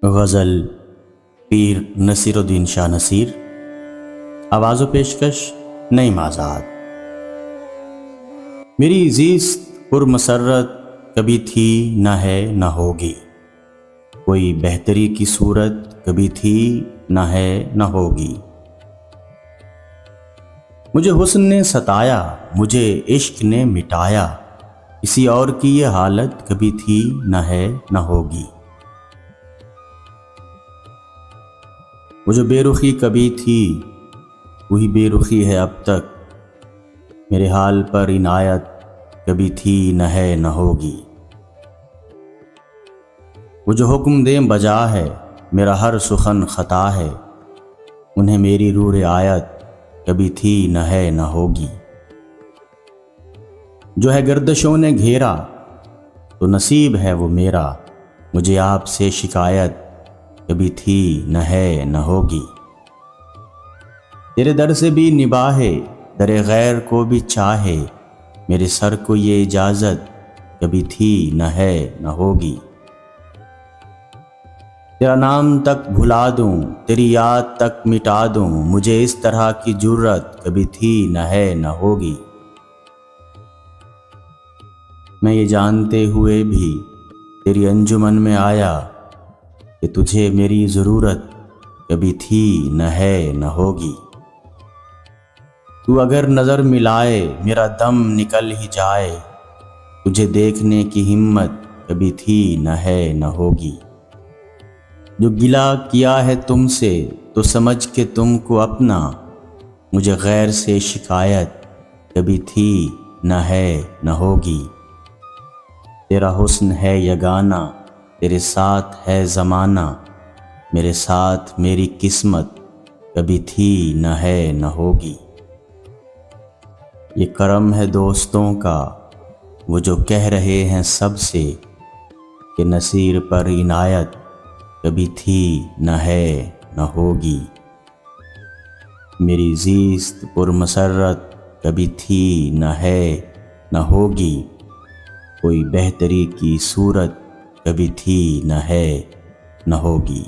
غزل پیر نصیر الدین شاہ نصیر، آواز و پیشکش نعیم آزاد۔ میری زیست پر مسرت کبھی تھی نہ ہے نہ ہوگی، کوئی بہتری کی صورت کبھی تھی نہ ہے نہ ہوگی۔ مجھے حسن نے ستایا، مجھے عشق نے مٹایا، کسی اور کی یہ حالت کبھی تھی نہ ہے نہ ہوگی۔ وہ جو بے رخی کبھی تھی وہی بے رخی ہے اب تک، میرے حال پر عنایت کبھی تھی نہ ہے نہ ہوگی۔ وہ جو حکم دیں بجا ہے، میرا ہر سخن خطا ہے، انہیں میری رو رعایت کبھی تھی نہ ہے نہ ہوگی۔ جو ہے گردشوں نے گھیرا تو نصیب ہے وہ میرا، مجھے آپ سے شکایت کبھی تھی نہ ہے نہ ہوگی۔ تیرے در سے بھی نباہے، در غیر کو بھی چاہے، میرے سر کو یہ اجازت کبھی تھی نہ ہے نہ ہوگی۔ تیرا نام تک بھلا دوں، تیری یاد تک مٹا دوں، مجھے اس طرح کی جرت کبھی تھی نہ ہے نہ ہوگی۔ میں یہ جانتے ہوئے بھی تیری انجمن میں آیا کہ تجھے میری ضرورت کبھی تھی نہ ہے نہ ہوگی۔ تو اگر نظر ملائے میرا دم نکل ہی جائے، تجھے دیکھنے کی ہمت کبھی تھی نہ ہے نہ ہوگی۔ جو گلہ کیا ہے تم سے تو سمجھ کے تم کو اپنا، مجھے غیر سے شکایت کبھی تھی نہ ہے نہ ہوگی۔ تیرا حسن ہے یگانہ، تیرے ساتھ ہے زمانہ، میرے ساتھ میری قسمت کبھی تھی نہ ہے نہ ہوگی۔ یہ کرم ہے دوستوں کا وہ جو کہہ رہے ہیں سب سے کہ نصیر پر عنایت کبھی تھی نہ ہے نہ ہوگی۔ میری زیست پر مسرت کبھی تھی نہ ہے نہ ہوگی، کوئی بہتری کی صورت کبھی تھی نہ ہے نہ ہوگی۔